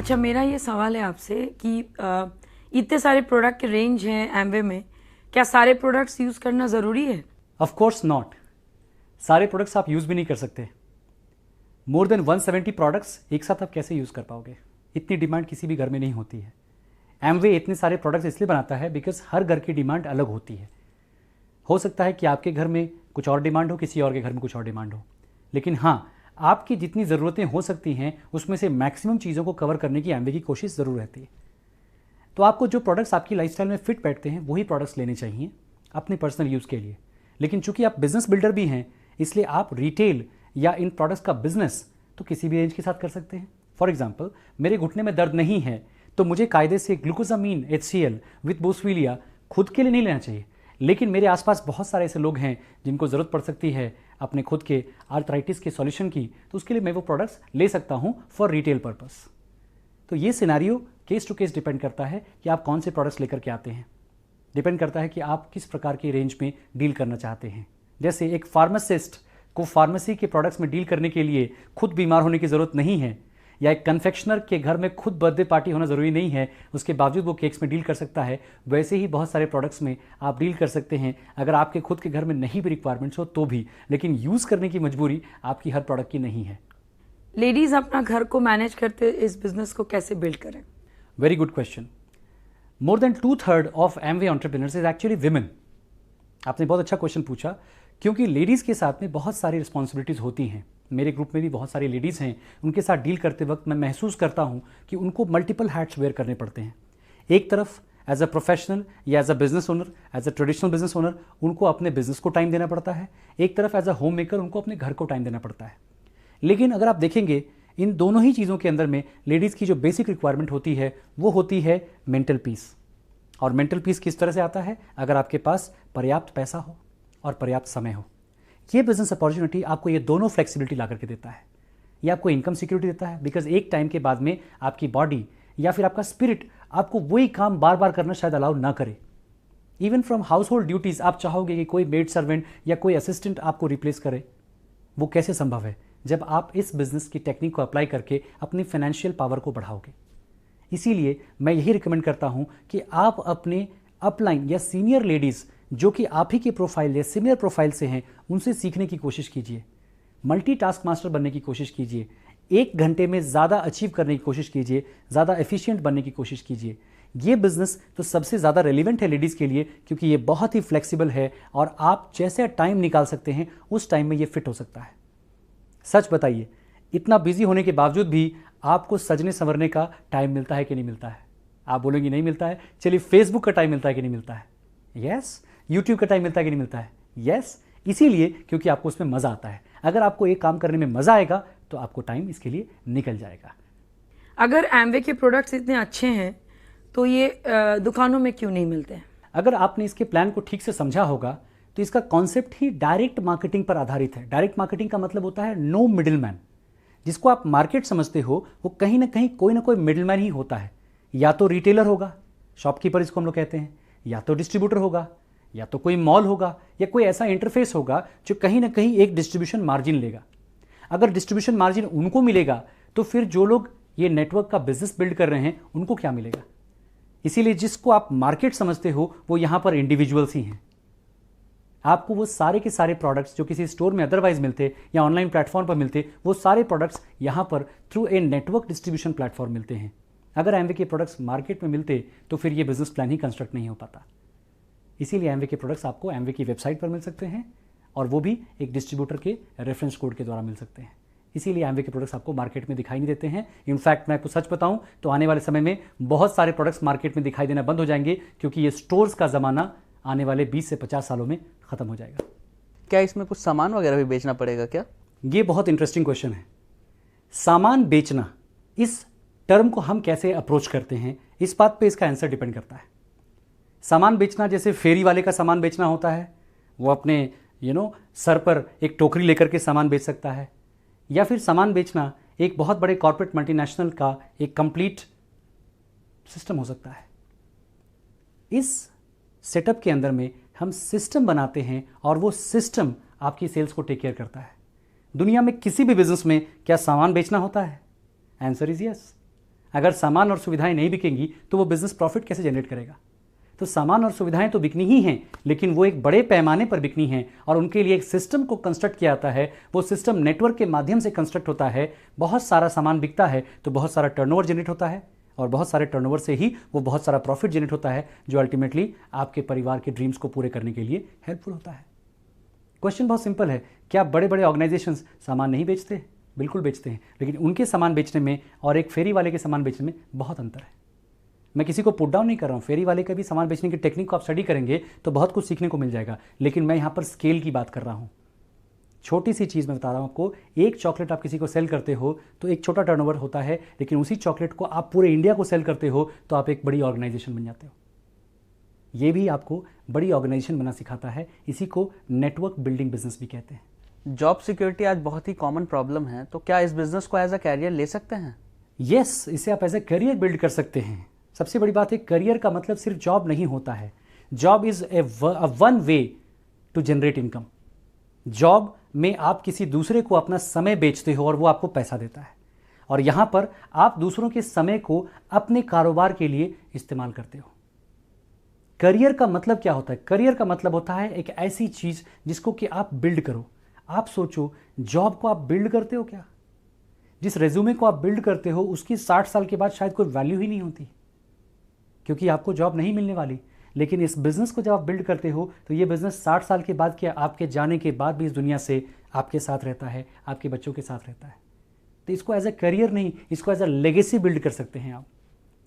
अच्छा, मेरा ये सवाल है आपसे कि इतने सारे प्रोडक्ट के रेंज हैं एमवे में, क्या सारे प्रोडक्ट्स यूज़ करना ज़रूरी है? Of course not. सारे प्रोडक्ट्स आप यूज़ भी नहीं कर सकते। मोर देन 170 प्रोडक्ट्स एक साथ आप कैसे यूज़ कर पाओगे? इतनी डिमांड किसी भी घर में नहीं होती है। एमवे इतने सारे प्रोडक्ट्स इसलिए बनाता है बिकॉज हर घर की डिमांड अलग होती है। हो सकता है कि आपके घर में कुछ और डिमांड हो, किसी और के घर में कुछ और डिमांड हो, लेकिन हाँ, आपकी जितनी ज़रूरतें हो सकती हैं उसमें से मैक्सिमम चीज़ों को कवर करने की एमवे की कोशिश ज़रूर रहती है। तो आपको जो प्रोडक्ट्स आपकी लाइफस्टाइल में फिट बैठते हैं वही प्रोडक्ट्स लेने चाहिए अपने पर्सनल यूज़ के लिए। लेकिन चूंकि आप बिजनेस बिल्डर भी हैं, इसलिए आप रिटेल या इन प्रोडक्ट्स का बिजनेस तो किसी भी रेंज के साथ कर सकते हैं। फॉर एग्जाम्पल, मेरे घुटने में दर्द नहीं है तो मुझे कायदे से ग्लूकोजामीन HCl विथ बोसविलिया खुद के लिए नहीं लेना चाहिए, लेकिन मेरे आसपास बहुत सारे ऐसे लोग हैं जिनको ज़रूरत पड़ सकती है अपने खुद के आर्थराइटिस के सॉल्यूशन की, तो उसके लिए मैं वो प्रोडक्ट्स ले सकता हूँ फॉर रिटेल पर्पस। तो ये scenario case to case depend करता है कि आप कौन से प्रोडक्ट्स लेकर के आते हैं। डिपेंड करता है कि आप किस प्रकार की रेंज में डील करना चाहते हैं। जैसे एक फार्मासिस्ट को फार्मेसी के प्रोडक्ट्स में डील करने के लिए खुद बीमार होने की ज़रूरत नहीं है, या एक कन्फेक्शनर के घर में खुद बर्थडे पार्टी होना ज़रूरी नहीं है, उसके बावजूद वो केक्स में डील कर सकता है। वैसे ही बहुत सारे प्रोडक्ट्स में आप डील कर सकते हैं अगर आपके खुद के घर में नहीं भी रिक्वायरमेंट्स हो तो भी, लेकिन यूज़ करने की मजबूरी आपकी हर प्रोडक्ट की नहीं है। लेडीज़ अपना घर को मैनेज करते इस बिजनेस को कैसे बिल्ड करें? Very good question. More than 2/3 of Amway entrepreneurs is actually women. आपने बहुत अच्छा क्वेश्चन पूछा, क्योंकि लेडीज़ के साथ में बहुत सारी रिस्पॉन्सिबिलिटीज़ होती हैं। मेरे ग्रुप में भी बहुत सारी लेडीज़ हैं, उनके साथ डील करते वक्त मैं महसूस करता हूं कि उनको मल्टीपल हैट्स वेयर करने पड़ते हैं। एक तरफ एज अ प्रोफेशनल या as a business owner, as a traditional business owner उनको अपने बिजनेस को टाइम देना पड़ता है, एक तरफ एज अ होम मेकर उनको अपने घर को टाइम देना पड़ता है। लेकिन अगर आप देखेंगे इन दोनों ही चीज़ों के अंदर में लेडीज़ की जो बेसिक रिक्वायरमेंट होती है वो होती है मेंटल पीस। और मेंटल पीस किस तरह से आता है? अगर आपके पास पर्याप्त पैसा हो और पर्याप्त समय हो। ये बिजनेस अपॉर्चुनिटी आपको ये दोनों फ्लेक्सिबिलिटी ला करके देता है। ये आपको इनकम सिक्योरिटी देता है बिकॉज एक टाइम के बाद में आपकी बॉडी या फिर आपका स्पिरिट आपको वही काम बार बार करना शायद अलाउ ना करे। Even from house hold duties आप चाहोगे कि कोई मेड सर्वेंट या कोई असिस्टेंट आपको रिप्लेस करे, वो कैसे संभव है जब आप इस बिजनेस की टेक्निक को अप्लाई करके अपनी फाइनेंशियल पावर को बढ़ाओगे। इसीलिए मैं यही रिकमेंड करता हूं कि आप अपने अपलाइन या सीनियर लेडीज़ जो कि आप ही के प्रोफाइल या सिमिलर प्रोफाइल से हैं उनसे सीखने की कोशिश कीजिए। मल्टीटास्क मास्टर बनने की कोशिश कीजिए। 1 घंटे में ज़्यादा अचीव करने की कोशिश कीजिए, ज़्यादा एफिशिएंट बनने की कोशिश कीजिए। ये बिजनेस तो सबसे ज़्यादा रेलिवेंट है लेडीज़ के लिए, क्योंकि ये बहुत ही फ्लेक्सिबल है और आप जैसे टाइम निकाल सकते हैं उस टाइम में ये फिट हो सकता है। सच बताइए, इतना बिजी होने के बावजूद भी आपको सजने संवरने का टाइम मिलता है कि नहीं मिलता है? आप बोलेंगे नहीं मिलता है। चलिए, फेसबुक का टाइम मिलता है कि नहीं मिलता है? यस। यूट्यूब का टाइम मिलता है कि नहीं मिलता है? यस। इसीलिए क्योंकि आपको उसमें मज़ा आता है। अगर आपको एक काम करने में मज़ा आएगा तो आपको टाइम इसके लिए निकल जाएगा। अगर एमवे के प्रोडक्ट्स इतने अच्छे हैं तो ये दुकानों में क्यों नहीं मिलते हैं? अगर आपने इसके प्लान को ठीक से समझा होगा तो इसका कॉन्सेप्ट ही डायरेक्ट मार्केटिंग पर आधारित है। डायरेक्ट मार्केटिंग का मतलब होता है नो मिडिलमैन। जिसको आप मार्केट समझते हो वो कहीं ना कहीं कोई ना कोई मिडिलमैन ही होता है। या तो रिटेलर होगा, शॉपकीपर इसको हम लोग कहते हैं, या तो डिस्ट्रीब्यूटर होगा, या तो कोई मॉल होगा, या कोई ऐसा इंटरफेस होगा जो कहीं ना कहीं एक डिस्ट्रीब्यूशन मार्जिन लेगा। अगर डिस्ट्रीब्यूशन मार्जिन उनको मिलेगा तो फिर जो लोग ये नेटवर्क का बिजनेस बिल्ड कर रहे हैं उनको क्या मिलेगा? इसीलिए जिसको आप मार्केट समझते हो वो यहां पर इंडिविजुअल्स ही हैं। आपको वो सारे के सारे प्रोडक्ट्स जो किसी स्टोर में अदरवाइज मिलते या ऑनलाइन प्लेटफॉर्म पर मिलते, वो सारे प्रोडक्ट्स यहां पर through a network distribution platform मिलते हैं। अगर एमवे के प्रोडक्ट्स मार्केट में मिलते तो फिर ये बिजनेस प्लान ही कंस्ट्रक्ट नहीं हो पाता। इसीलिए एमवे के प्रोडक्ट्स आपको एमवे की वेबसाइट पर मिल सकते हैं और वो भी एक डिस्ट्रीब्यूटर के रेफरेंस कोड के द्वारा मिल सकते हैं। इसीलिए एमवे के प्रोडक्ट्स आपको मार्केट में दिखाई नहीं देते हैं। इनफैक्ट मैं आपको सच बताऊं तो आने वाले समय में बहुत सारे प्रोडक्ट्स मार्केट में दिखाई देना बंद हो जाएंगे, क्योंकि ये स्टोर्स का ज़माना आने वाले 20 से 50 सालों में ख़त्म हो जाएगा। क्या इसमें कुछ सामान वगैरह भी बेचना पड़ेगा क्या? ये बहुत इंटरेस्टिंग क्वेश्चन है। सामान बेचना, इस टर्म को हम कैसे अप्रोच करते हैं इस बात पे इसका आंसर डिपेंड करता है। सामान बेचना जैसे फेरी वाले का सामान बेचना होता है, वो अपने सर पर एक टोकरी लेकर के सामान बेच सकता है, या फिर सामान बेचना एक बहुत बड़े कॉर्पोरेट मल्टीनेशनल का एक कंप्लीट सिस्टम हो सकता है। इस सेटअप के अंदर में हम सिस्टम बनाते हैं और वो सिस्टम आपकी सेल्स को टेक केयर करता है। दुनिया में किसी भी बिजनेस में क्या सामान बेचना होता है? Answer is yes. अगर सामान और सुविधाएं नहीं बिकेंगी तो वो बिजनेस प्रॉफिट कैसे जनरेट करेगा? तो सामान और सुविधाएं तो बिकनी ही हैं, लेकिन वो एक बड़े पैमाने पर बिकनी हैं और उनके लिए एक सिस्टम को कंस्ट्रक्ट किया जाता है। वो सिस्टम नेटवर्क के माध्यम से कंस्ट्रक्ट होता है। बहुत सारा सामान बिकता है तो बहुत सारा टर्नओवर जनरेट होता है और बहुत सारे टर्नओवर से ही वो बहुत सारा प्रॉफिट जनरेट होता है, जो अल्टीमेटली आपके परिवार के ड्रीम्स को पूरे करने के लिए हेल्पफुल होता है। क्वेश्चन बहुत सिंपल है, क्या बड़े बड़े ऑर्गेनाइजेशंस सामान नहीं बेचते? बिल्कुल बेचते हैं, लेकिन उनके सामान बेचने में और एक फेरी वाले के सामान बेचने में बहुत अंतर है। मैं किसी को पुट डाउन नहीं कर रहा हूँ, फेरी वाले का भी सामान बेचने की टेक्निक को आप स्टडी करेंगे तो बहुत कुछ सीखने को मिल जाएगा, लेकिन मैं यहाँ पर स्केल की बात कर रहा हूँ। छोटी सी चीज़ मैं बता रहा हूँ आपको, एक चॉकलेट आप किसी को सेल करते हो तो एक छोटा टर्नओवर होता है, लेकिन उसी चॉकलेट को आप पूरे इंडिया को सेल करते हो तो आप एक बड़ी ऑर्गेनाइजेशन बन जाते हो। ये भी आपको बड़ी ऑर्गेनाइजेशन बना सिखाता है। इसी को नेटवर्क बिल्डिंग बिजनेस भी कहते हैं। जॉब सिक्योरिटी आज बहुत ही कॉमन प्रॉब्लम है, तो क्या इस बिजनेस को एज अ कैरियर ले सकते हैं? यस, इसे आप एज ए करियर बिल्ड कर सकते हैं। सबसे बड़ी बात है, करियर का मतलब सिर्फ जॉब नहीं होता है। Job is a one way to generate income. Job में आप किसी दूसरे को अपना समय बेचते हो और वो आपको पैसा देता है, और यहां पर आप दूसरों के समय को अपने कारोबार के लिए इस्तेमाल करते हो। करियर का मतलब क्या होता है? करियर का मतलब होता है एक ऐसी चीज जिसको कि आप बिल्ड करो। आप सोचो, जॉब को आप बिल्ड करते हो क्या? जिस रेज्यूमे को आप बिल्ड करते हो उसकी 60 साल के बाद शायद कोई वैल्यू ही नहीं होती, क्योंकि आपको जॉब नहीं मिलने वाली। लेकिन इस बिजनेस को जब आप बिल्ड करते हो तो ये बिजनेस 60 साल के बाद क्या, आपके जाने के बाद भी इस दुनिया से आपके साथ रहता है, आपके बच्चों के साथ रहता है। तो इसको एज ए करियर नहीं, इसको एज ए लेगेसी बिल्ड कर सकते हैं आप।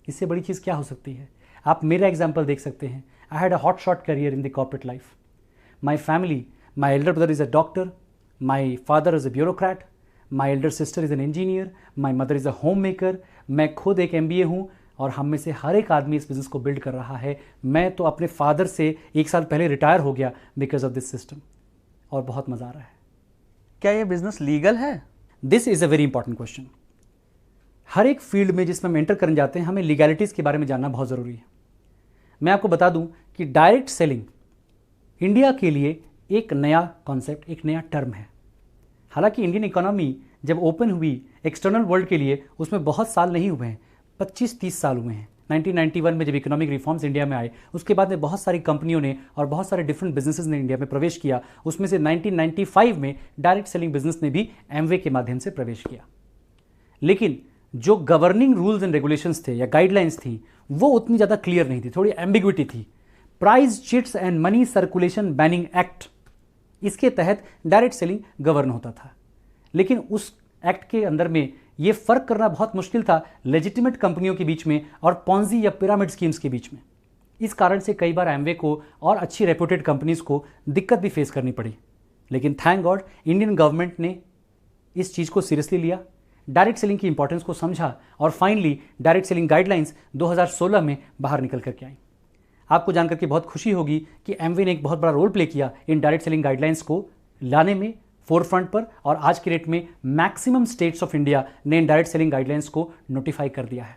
इससे बड़ी चीज़ क्या हो सकती है? आप मेरा एग्जाम्पल देख सकते हैं। I had a hot shot career in the corporate life. My family, my elder brother is a doctor, my father is a bureaucrat, my elder sister is an engineer, my mother is a home maker. मैं खुद एक MBA हूँ और हम में से हर एक आदमी इस बिज़नेस को बिल्ड कर रहा है। मैं तो अपने फादर से 1 साल पहले रिटायर हो गया बिकॉज ऑफ दिस सिस्टम, और बहुत मज़ा आ रहा है। क्या ये बिजनेस लीगल है? This is a very important question. हर एक फील्ड में जिसमें हम एंटर करने जाते हैं, हमें लीगैलिटीज़ के बारे में जानना बहुत ज़रूरी है। मैं आपको बता दूं कि डायरेक्ट सेलिंग इंडिया के लिए एक नया कॉन्सेप्ट, एक नया टर्म है। हालांकि इंडियन इकोनॉमी जब ओपन हुई एक्सटर्नल वर्ल्ड के लिए, उसमें बहुत साल नहीं हुए हैं, 25-30 साल हुए हैं। 1991 में जब इकोनॉमिक रिफॉर्म्स इंडिया में आए, उसके बाद में बहुत सारी कंपनियों ने और बहुत सारे डिफरेंट बिजनेसेस ने इंडिया में प्रवेश किया। उसमें से 1995 में डायरेक्ट सेलिंग बिजनेस ने भी एमवे के माध्यम से प्रवेश किया। लेकिन जो गवर्निंग रूल्स एंड रेगुलेशंस थे या गाइडलाइंस थी, वो उतनी ज़्यादा क्लियर नहीं थी, थोड़ी एम्बिग्विटी थी। Price chits and money circulation banning act, इसके तहत डायरेक्ट सेलिंग गवर्न होता था। लेकिन उस एक्ट के अंदर में ये फर्क करना बहुत मुश्किल था लेजिटिमेट कंपनियों के बीच में और पॉन्जी या पिरामिड स्कीम्स के बीच में। इस कारण से कई बार एमवे को और अच्छी रेपुटेड कंपनीज को दिक्कत भी फेस करनी पड़ी। लेकिन थैंक गॉड इंडियन गवर्नमेंट ने इस चीज़ को सीरियसली लिया, डायरेक्ट सेलिंग की इंपॉर्टेंस को समझा और फाइनली डायरेक्ट सेलिंग गाइडलाइंस 2016 में बाहर निकल करके आई। आपको जानकर के बहुत खुशी होगी कि एमवे ने एक बहुत बड़ा रोल प्ले किया इन डायरेक्ट सेलिंग गाइडलाइंस को लाने में फोरफ्रंट पर, और आज के डेट में मैक्सिमम स्टेट्स ऑफ इंडिया ने इन डायरेक्ट सेलिंग गाइडलाइंस को नोटिफाई कर दिया है।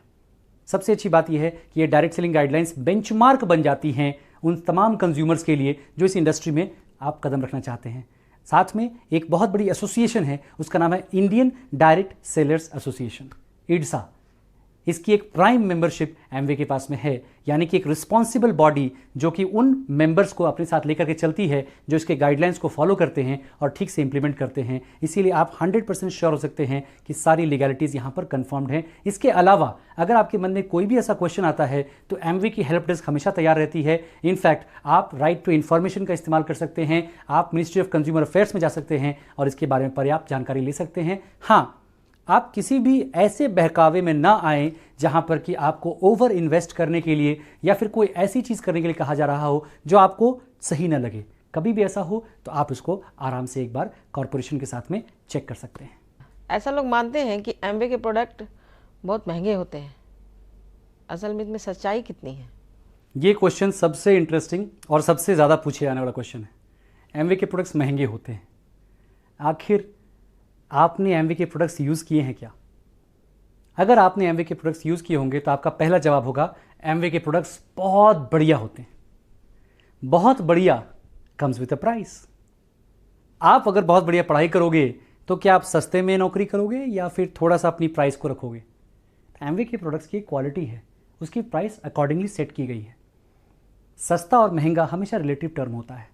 सबसे अच्छी बात यह है कि ये डायरेक्ट सेलिंग गाइडलाइंस बेंचमार्क बन जाती हैं उन तमाम कंज्यूमर्स के लिए जो इस इंडस्ट्री में आप कदम रखना चाहते हैं। साथ में एक बहुत बड़ी एसोसिएशन है, उसका नाम है Indian direct sellers association, IDSA। इसकी एक प्राइम मेंबरशिप एमवे के पास में है, यानी कि एक रिस्पॉन्सिबल बॉडी जो कि उन मेंबर्स को अपने साथ लेकर के चलती है जो इसके गाइडलाइंस को फॉलो करते हैं और ठीक से इंप्लीमेंट करते हैं। इसीलिए आप 100% श्योर हो सकते हैं कि सारी लीगैलिटीज़ यहाँ पर कंफर्म्ड हैं। इसके अलावा अगर आपके मन में कोई भी ऐसा क्वेश्चन आता है तो एमवे की हेल्प डेस्क हमेशा तैयार रहती है। इनफैक्ट आप राइट टू इन्फॉर्मेशन का इस्तेमाल कर सकते हैं, आप मिनिस्ट्री ऑफ कंज्यूमर अफेयर्स में जा सकते हैं और इसके बारे में पर्याप्त जानकारी ले सकते हैं। हाँ, आप किसी भी ऐसे बहकावे में ना आए जहां पर कि आपको ओवर इन्वेस्ट करने के लिए या फिर कोई ऐसी चीज़ करने के लिए कहा जा रहा हो जो आपको सही ना लगे। कभी भी ऐसा हो तो आप इसको आराम से एक बार कॉर्पोरेशन के साथ में चेक कर सकते हैं। ऐसा लोग मानते हैं कि एमवे के प्रोडक्ट बहुत महंगे होते हैं, असल में इसमें सच्चाई कितनी है? ये क्वेश्चन सबसे इंटरेस्टिंग और सबसे ज़्यादा पूछे जाने वाला क्वेश्चन है। एमवे के प्रोडक्ट्स महंगे होते हैं, आखिर आपने एमवे के प्रोडक्ट्स यूज़ किए हैं क्या? अगर आपने एमवे के प्रोडक्ट्स यूज़ किए होंगे तो आपका पहला जवाब होगा एमवे के प्रोडक्ट्स बहुत बढ़िया होते हैं। बहुत बढ़िया कम्स विद अ प्राइस। आप अगर बहुत बढ़िया पढ़ाई करोगे तो क्या आप सस्ते में नौकरी करोगे या फिर थोड़ा सा अपनी प्राइस को रखोगे? एमवे के प्रोडक्ट्स की क्वालिटी है, उसकी प्राइस अकॉर्डिंगली सेट की गई है। सस्ता और महंगा हमेशा रिलेटिव टर्म होता है।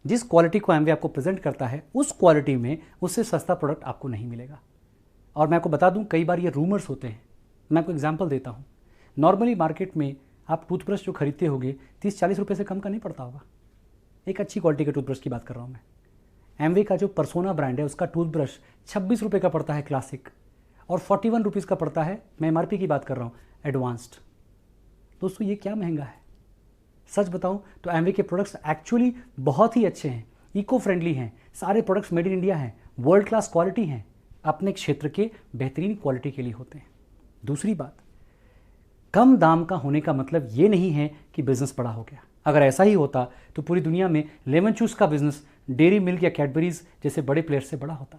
जिस क्वालिटी को एमवे आपको प्रेजेंट करता है उस क्वालिटी में उससे सस्ता प्रोडक्ट आपको नहीं मिलेगा। और मैं आपको बता दूं, कई बार ये रूमर्स होते हैं। मैं आपको एग्जांपल देता हूं। नॉर्मली मार्केट में आप टूथब्रश जो खरीदते होगे 30-40 रुपये से कम का नहीं पड़ता होगा। एक अच्छी क्वालिटी के टूथब्रश की बात कर रहा हूँ मैं। एमवे का जो पर्सोना ब्रांड है उसका टूथब्रश 26 रुपये का पड़ता है क्लासिक, और 41 रुपीज़ का पड़ता है, मैं एमआरपी की बात कर रहा हूँ, एडवांस्ड। दोस्तों ये क्या महंगा है? सच बताऊं तो एमवे के प्रोडक्ट्स एक्चुअली बहुत ही अच्छे हैं, इको फ्रेंडली हैं, सारे प्रोडक्ट्स मेड इन इंडिया हैं, वर्ल्ड क्लास क्वालिटी हैं, अपने क्षेत्र के बेहतरीन क्वालिटी के लिए होते हैं। दूसरी बात, कम दाम का होने का मतलब ये नहीं है कि बिजनेस बड़ा हो गया। अगर ऐसा ही होता तो पूरी दुनिया में लेमन जूस का बिजनेस डेयरी मिल्क या कैडबरीज जैसे बड़े प्लेयर से बड़ा होता,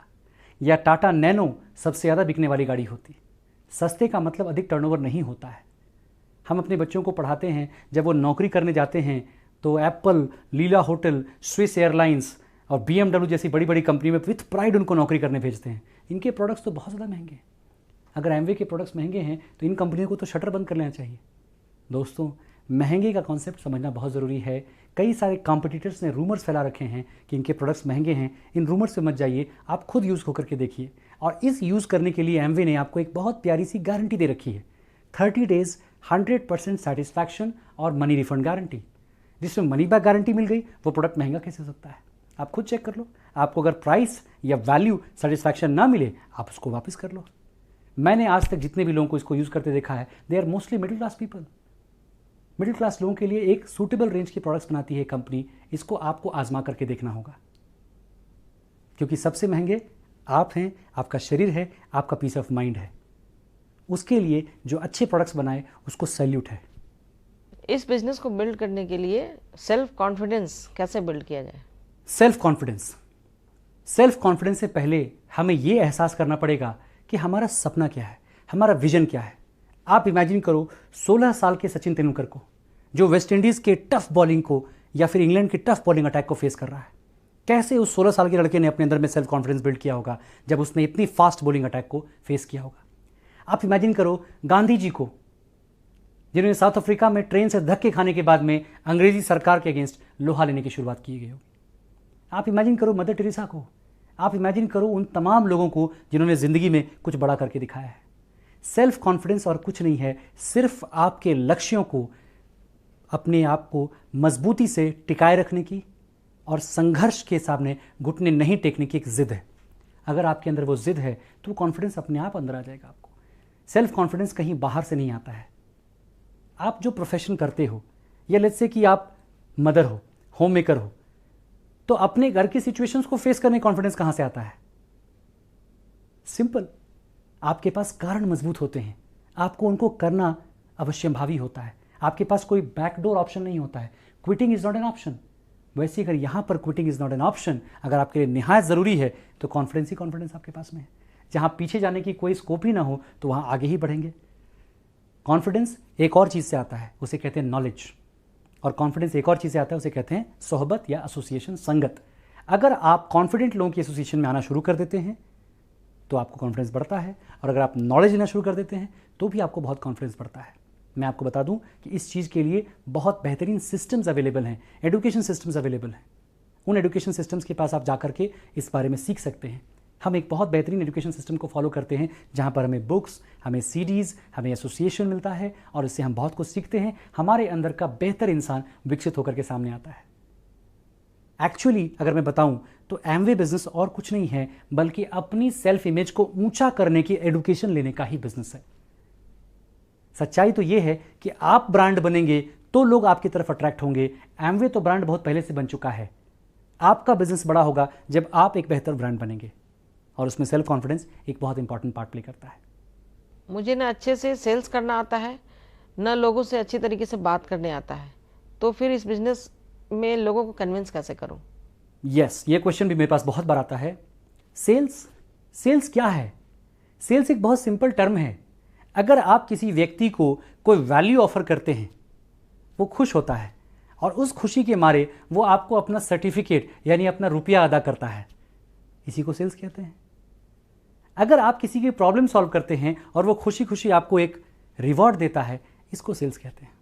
या टाटा नैनो सबसे ज़्यादा बिकने वाली गाड़ी होती। सस्ते का मतलब अधिक टर्नओवर नहीं होता है। हम अपने बच्चों को पढ़ाते हैं, जब वो नौकरी करने जाते हैं तो एप्पल, लीला होटल, स्विस एयरलाइंस और BMW जैसी बड़ी बड़ी कंपनी में विथ प्राइड उनको नौकरी करने भेजते हैं। इनके प्रोडक्ट्स तो बहुत ज़्यादा महंगे हैं। अगर एमवे के प्रोडक्ट्स महंगे हैं तो इन कंपनियों को तो शटर बंद कर लेना चाहिए। दोस्तों, महंगे का कॉन्सेप्ट समझना बहुत ज़रूरी है। कई सारे कॉम्पिटिटर्स ने रूमर्स फैला रखे हैं कि इनके प्रोडक्ट्स महंगे हैं। इन रूमर्स पे मत जाइए, आप खुद यूज़ होकर के देखिए। और इस यूज़ करने के लिए एमवे ने आपको एक बहुत प्यारी सी गारंटी दे रखी है, 30 डेज़ 100% सेटिस्फैक्शन और मनी रिफंड गारंटी। जिसमें मनी बैक गारंटी मिल गई, वो प्रोडक्ट महंगा कैसे हो सकता है? आप खुद चेक कर लो। आपको अगर प्राइस या वैल्यू सेटिस्फैक्शन ना मिले, आप उसको वापस कर लो। मैंने आज तक जितने भी लोगों को इसको यूज़ करते देखा है, they are mostly middle class people. Middle class लोगों के लिए एक सूटेबल रेंज की प्रोडक्ट्स बनाती है कंपनी। इसको आपको आजमा करके देखना होगा, क्योंकि सबसे महंगे आप हैं, आपका शरीर है, आपका पीस ऑफ माइंड है। उसके लिए जो अच्छे प्रोडक्ट्स बनाए उसको सैल्यूट है। इस बिजनेस को बिल्ड करने के लिए सेल्फ कॉन्फिडेंस कैसे बिल्ड किया जाए? सेल्फ कॉन्फिडेंस से पहले हमें यह एहसास करना पड़ेगा कि हमारा सपना क्या है, हमारा विजन क्या है। आप इमेजिन करो 16 साल के सचिन तेंदुलकर को, जो वेस्ट इंडीज़ के टफ बॉलिंग को या फिर इंग्लैंड के टफ बॉलिंग अटैक को फेस कर रहा है। कैसे उस 16 साल के लड़के ने अपने अंदर में सेल्फ कॉन्फिडेंस बिल्ड किया होगा जब उसने इतनी फास्ट बॉलिंग अटैक को फेस किया होगा। आप इमेजिन करो गांधी जी को, जिन्होंने साउथ अफ्रीका में ट्रेन से धक्के खाने के बाद में अंग्रेजी सरकार के अगेंस्ट लोहा लेने की शुरुआत की गई होगी। आप इमेजिन करो मदर टेरेसा को। आप इमेजिन करो उन तमाम लोगों को जिन्होंने ज़िंदगी में कुछ बड़ा करके दिखाया है। सेल्फ कॉन्फिडेंस और कुछ नहीं है, सिर्फ आपके लक्ष्यों को, अपने आप को मजबूती से टिकाए रखने की और संघर्ष के सामने घुटने नहीं टेकने की एक जिद है। अगर आपके अंदर वो जिद है तो कॉन्फिडेंस अपने आप अंदर आ जाएगा आपको। सेल्फ कॉन्फिडेंस कहीं बाहर से नहीं आता है। आप जो प्रोफेशन करते हो, या लेट्स से कि आप मदर हो, होम मेकर हो, तो अपने घर की सिचुएशंस को फेस करने कॉन्फिडेंस कहां से आता है? सिंपल, आपके पास कारण मजबूत होते हैं, आपको उनको करना अवश्यंभावी होता है। आपके पास कोई बैकडोर ऑप्शन नहीं होता है। Quitting is not an option. वैसे अगर यहां पर quitting is not an option अगर आपके लिए निहायत जरूरी है, तो कॉन्फिडेंस ही कॉन्फिडेंस आपके पास में है। जहां पीछे जाने की कोई स्कोप ही ना हो तो वहां आगे ही बढ़ेंगे। कॉन्फिडेंस एक और चीज से आता है, उसे कहते हैं नॉलेज। और कॉन्फिडेंस एक और चीज से आता है, उसे कहते हैं सोहबत या एसोसिएशन, संगत। अगर आप कॉन्फिडेंट लोगों की एसोसिएशन में आना शुरू कर देते हैं तो आपको कॉन्फिडेंस बढ़ता है, और अगर आप नॉलेज लेना शुरू कर देते हैं तो भी आपको बहुत कॉन्फिडेंस बढ़ता है। मैं आपको बता दूं कि इस चीज़ के लिए बहुत बेहतरीन सिस्टम्स अवेलेबल हैं, एजुकेशन सिस्टम्स अवेलेबल हैं। उन एजुकेशन सिस्टम्स के पास आप जा करके इस बारे में सीख सकते हैं। हम एक बहुत बेहतरीन एजुकेशन सिस्टम को फॉलो करते हैं, जहाँ पर हमें बुक्स, हमें सीडीज़, हमें एसोसिएशन मिलता है, और इससे हम बहुत कुछ सीखते हैं। हमारे अंदर का बेहतर इंसान विकसित होकर के सामने आता है। एक्चुअली अगर मैं बताऊं तो एमवे बिजनेस और कुछ नहीं है, बल्कि अपनी सेल्फ इमेज को ऊंचा करने की एजुकेशन लेने का ही बिजनेस है। सच्चाई तो यह है कि आप ब्रांड बनेंगे तो लोग आपकी तरफ अट्रैक्ट होंगे। एमवे तो ब्रांड बहुत पहले से बन चुका है। आपका बिजनेस बड़ा होगा जब आप एक बेहतर ब्रांड बनेंगे, और उसमें सेल्फ कॉन्फिडेंस एक बहुत इंपॉर्टेंट पार्ट प्ले करता है। मुझे ना अच्छे से सेल्स करना आता है, ना लोगों से अच्छी तरीके से बात करने आता है, तो फिर इस बिजनेस में लोगों को कन्विंस कैसे करूं? यस, ये क्वेश्चन भी मेरे पास बहुत बार आता है। सेल्स क्या है? सेल्स एक बहुत सिंपल टर्म है। अगर आप किसी व्यक्ति को कोई वैल्यू ऑफर करते हैं, वो खुश होता है, और उस खुशी के मारे वो आपको अपना सर्टिफिकेट यानी अपना रुपया अदा करता है। इसी को सेल्स कहते हैं। अगर आप किसी की प्रॉब्लम सॉल्व करते हैं और वो खुशी खुशी आपको एक रिवॉर्ड देता है, इसको सेल्स कहते हैं।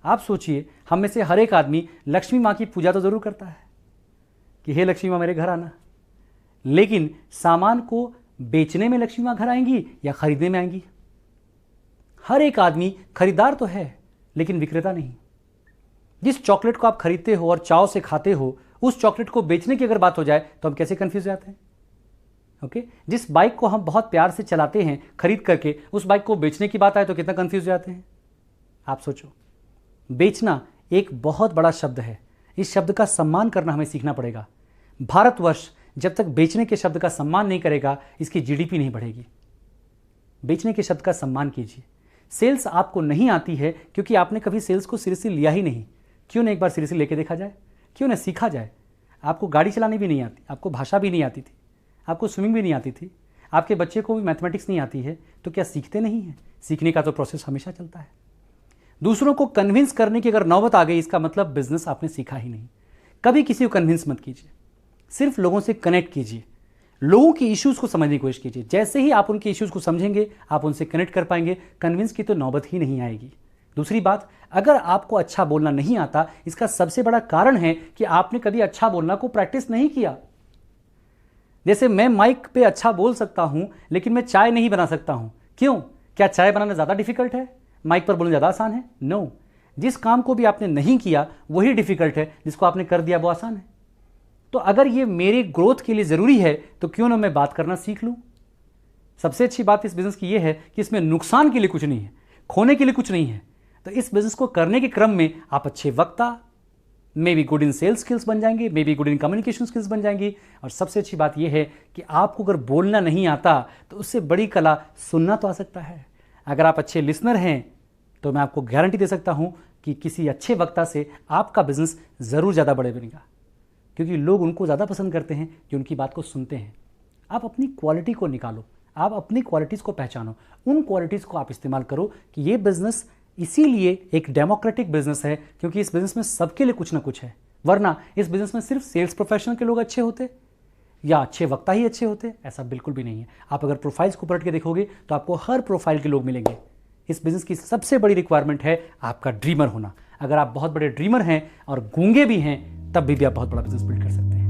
आप सोचिए, हम में से हर एक आदमी लक्ष्मी माँ की पूजा तो ज़रूर करता है कि हे लक्ष्मी माँ मेरे घर आना, लेकिन सामान को बेचने में लक्ष्मी माँ घर आएंगी या खरीदने में आएंगी? हर एक आदमी खरीदार तो है लेकिन विक्रेता नहीं। जिस चॉकलेट को आप खरीदते हो और चाव से खाते हो, उस चॉकलेट को बेचने की अगर बात हो जाए तो हम कैसे कंफ्यूज हो जाते हैं? ओके, जिस बाइक को हम बहुत प्यार से चलाते हैं खरीद करके, उस बाइक को बेचने की बात आए तो कितना कंफ्यूज हो जाते हैं? आप सोचो, बेचना एक बहुत बड़ा शब्द है। इस शब्द का सम्मान करना हमें सीखना पड़ेगा। भारतवर्ष जब तक बेचने के शब्द का सम्मान नहीं करेगा, इसकी जीडीपी नहीं बढ़ेगी। बेचने के शब्द का सम्मान कीजिए। सेल्स आपको नहीं आती है क्योंकि आपने कभी सेल्स को सीरियसली लिया ही नहीं। क्यों ना एक बार सीरियसली लेके देखा जाए? क्यों ना सीखा जाए? आपको गाड़ी चलानी भी नहीं आती, आपको भाषा भी नहीं आती थी, आपको स्विमिंग भी नहीं आती थी, आपके बच्चे को भी मैथमेटिक्स नहीं आती है, तो क्या सीखते नहीं हैं? सीखने का तो प्रोसेस हमेशा चलता है। दूसरों को कन्विंस करने की अगर नौबत आ गई, इसका मतलब बिजनेस आपने सीखा ही नहीं। कभी किसी को कन्विंस मत कीजिए, सिर्फ लोगों से कनेक्ट कीजिए, लोगों की इश्यूज़ को समझने की कोशिश कीजिए। जैसे ही आप उनके इश्यूज़ को समझेंगे, आप उनसे कनेक्ट कर पाएंगे, कन्विंस की तो नौबत ही नहीं आएगी। दूसरी बात, अगर आपको अच्छा बोलना नहीं आता, इसका सबसे बड़ा कारण है कि आपने कभी अच्छा बोलना को प्रैक्टिस नहीं किया। जैसे मैं माइक पे अच्छा बोल सकता हूं लेकिन मैं चाय नहीं बना सकता हूं। क्यों? क्या चाय बनाना ज़्यादा डिफिकल्ट है? माइक पर बोलना ज़्यादा आसान है? नो। जिस काम को भी आपने नहीं किया वही डिफिकल्ट है, जिसको आपने कर दिया वो आसान है। तो अगर ये मेरे ग्रोथ के लिए ज़रूरी है तो क्यों ना मैं बात करना सीख लूँ। सबसे अच्छी बात इस बिज़नेस की ये है कि इसमें नुकसान के लिए कुछ नहीं है, खोने के लिए कुछ नहीं है। तो इस बिज़नेस को करने के क्रम में आप अच्छे वक्ता, maybe good in sales skills बन जाएंगे, maybe good in communication skills बन जाएंगी। और सबसे अच्छी बात यह है कि आपको अगर बोलना नहीं आता तो उससे बड़ी कला सुनना तो आ सकता है। अगर आप अच्छे लिसनर हैं तो मैं आपको गारंटी दे सकता हूं कि किसी अच्छे वक्ता से आपका बिजनेस ज़रूर ज़्यादा बड़े बनेगा, क्योंकि लोग उनको ज़्यादा पसंद करते हैं जो उनकी बात को सुनते हैं। आप अपनी क्वालिटी को निकालो, आप अपनी क्वालिटीज़ को पहचानो, उन क्वालिटीज़ को आप इस्तेमाल करो कि ये बिज़नेस इसीलिए एक डेमोक्रेटिक बिजनेस है क्योंकि इस बिजनेस में सबके लिए कुछ ना कुछ है। वरना इस बिजनेस में सिर्फ सेल्स प्रोफेशनल के लोग अच्छे होते या अच्छे वक्ता ही अच्छे होते, ऐसा बिल्कुल भी नहीं है। आप अगर प्रोफाइल्स को पलट के देखोगे तो आपको हर प्रोफाइल के लोग मिलेंगे। इस बिजनेस की सबसे बड़ी रिक्वायरमेंट है आपका ड्रीमर होना। अगर आप बहुत बड़े ड्रीमर हैं और गूंगे भी हैं, तब भी आप बहुत बड़ा बिजनेस बिल्ड कर सकते हैं।